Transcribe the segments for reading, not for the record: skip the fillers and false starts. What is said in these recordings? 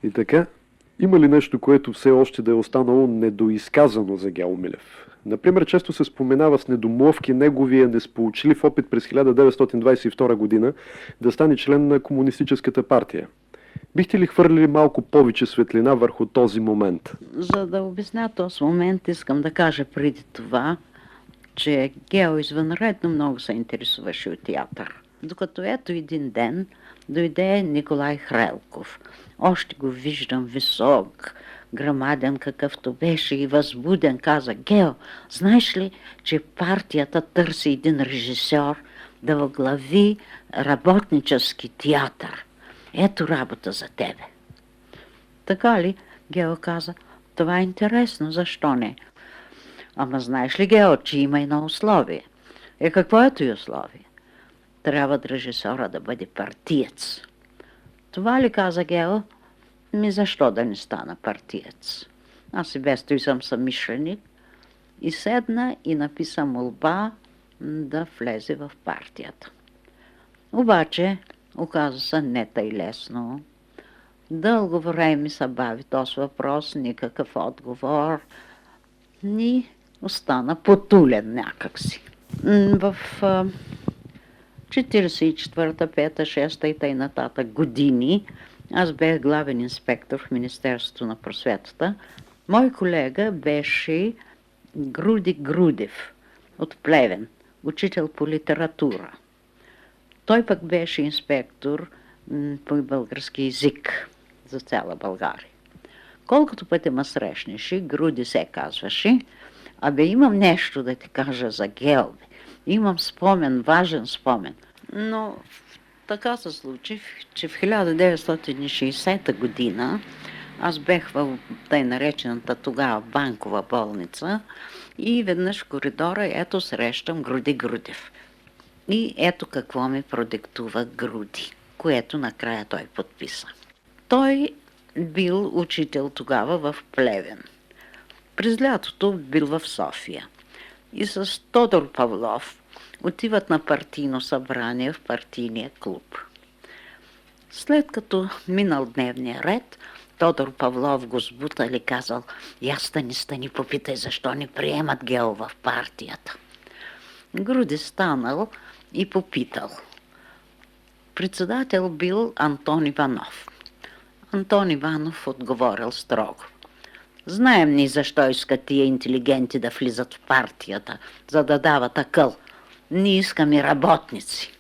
И така, има ли нещо, което все още да е останало недоизказано за Гео Милев? Например, често се споменава с недомлъвки неговия несполучлив опит през 1922 година да стане член на Комунистическата партия. Бихте ли хвърлили малко повече светлина върху този момент? За да обясня този момент, искам да кажа преди това, че Гео извънредно много се интересуваше от театър. Докато ето един ден дойде Николай Хрелков. Още го виждам висок, грамаден какъвто беше и възбуден. Каза: Гео, знаеш ли, че партията търси един режисьор да възглави работнически театър? Ето работа за тебе. Така ли? Гео каза: това е интересно, защо не? Ама знаеш ли, Гео, че има едно условие? Какво е това условие? Трябва да режисьора да бъде партиец. Това ли, каза Гео? Защо да не стана партиец? Аз и без той съм съмишленик и седна и написа молба да влезе в партията. Обаче, оказа се не тъй лесно. Дълго време се бави този въпрос, никакъв отговор, ни остана потулен някакси. В 44-та, 5-та, 6-та и т.н. години аз бях главен инспектор в Министерството на просветата. Мой колега беше Груди Грудев от Плевен, учител по литература. Той пък беше инспектор по български език за цяла България. Колкото пъти ме срещнеше, Груди се казваше: имам нещо да ти кажа за Гео. Имам спомен, важен спомен. Но така се случи, че в 1960 година аз бех в тъй наречената тогава банкова болница и веднъж в коридора ето срещам Груди Грудев. И ето какво ми продиктува Груди, което накрая той подписа. Той бил учител тогава в Плевен. През лятото бил в София. И с Тодор Павлов отиват на партийно събрание в партийния клуб. След като минал дневния ред, Тодор Павлов го сбутал и казал: я стани, попитай защо не приемат Гео в партията. Груди станал и попитал. Председател бил Антон Иванов. Антон Иванов отговорил строго: знаем ни защо искат тия интелигенти да влизат в партията, за да дават акъл. Ние искаме работници.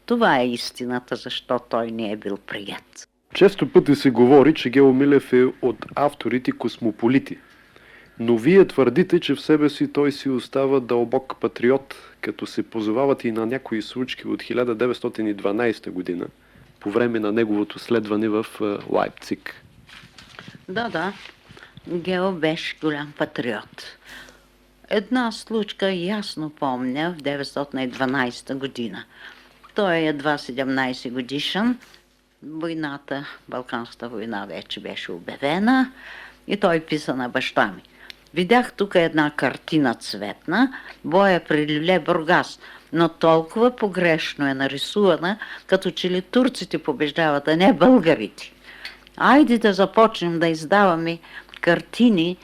Това е истината, защо той не е бил прият. Често пъти се говори, че Гео Милев е от авторите космополити. Но вие твърдите, че в себе си той си остава дълбок патриот, като се позовавате и на някои случки от 1912 година, по време на неговото следване в Лайпциг. Да, Гео беше голям патриот. Една случка ясно помня в 1912 година. Той е едва 17 годишен. Войната, Балканската война вече беше обявена и той писа на баща ми: видях тук една картина цветна, боя при Люле Бургас, но толкова погрешно е нарисувана, като че ли турците побеждават, а не българите. Айде да започнем да издаваме картини,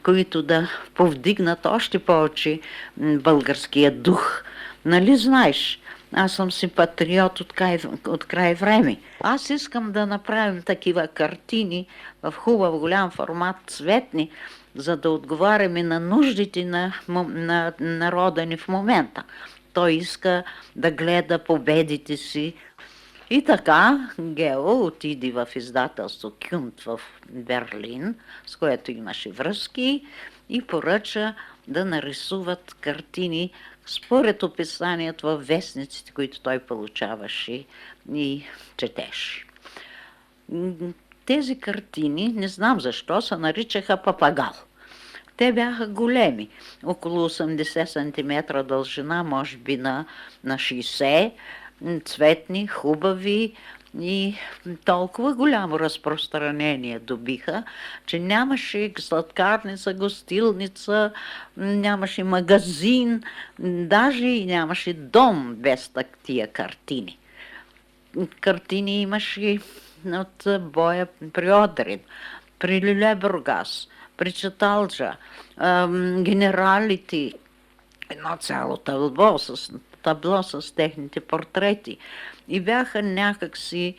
които да повдигнат още повече българския дух. Нали знаеш, аз съм си патриот от край време. Аз искам да направим такива картини в хубав голям формат, цветни, за да отговаряме на нуждите на народа ни в момента. Той иска да гледа победите си. И така Гео отиде в издателство Кюнт в Берлин, с което имаше връзки, и поръча да нарисуват картини според описанието във вестниците, които той получаваше и четеше. Тези картини, не знам защо, се наричаха Папагал. Те бяха големи, около 80 см дължина, може би на 60, цветни, хубави и толкова голямо разпространение добиха, че нямаше сладкарница, гостилница, нямаше магазин, даже и нямаше дом без тия картини. картини имаше от боя при Одрин, при Лилебургас, при Чаталджа, генералите, едно цяло табло с техните портрети. И бяха някакси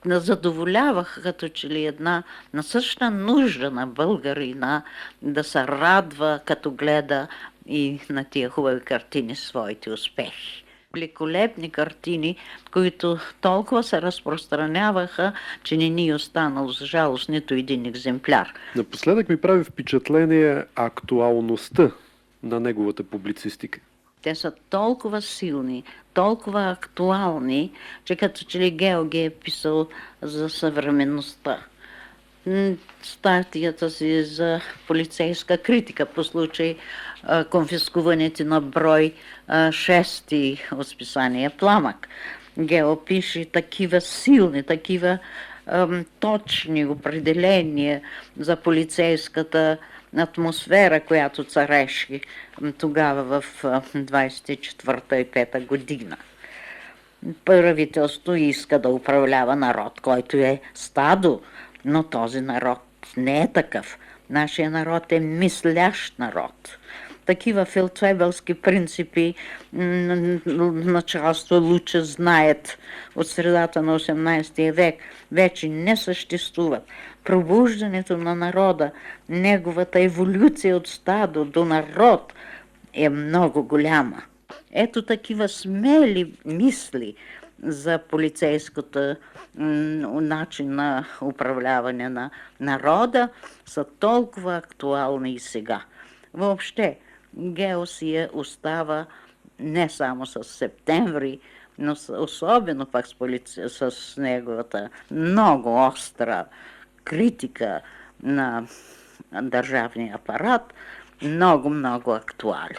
задоволяваха като че ли една насъщна нужда на българина да се радва, като гледа и на тия хубави картини своите успехи. Великолепни картини, които толкова се разпространяваха, че не ни останал за жалост нито един екземпляр. Напоследък ми прави впечатление актуалността на неговата публицистика. Те са толкова силни, толкова актуални, че като че ли Гео ги е писал за съвременността. Статията си за полицейска критика по случай конфискуването на брой 6 от списание Пламък. Гео пише такива силни, такива точни определения за полицейската атмосфера, която цареше тогава в 24-та и 5-та година. Правителството иска да управлява народ, който е стадо, но този народ не е такъв. Нашия народ е мислящ народ. Такива фелдфебелски принципи началство Луча знаят от средата на 18 век вече не съществуват. Пробуждането на народа, неговата еволюция от стадо до народ е много голяма. Ето такива смели мисли за полицейската начин на управляване на народа са толкова актуални и сега. Въобще, Гео си остава не само с Септември, но особено пак с неговата много остра критика на държавния апарат, много актуален.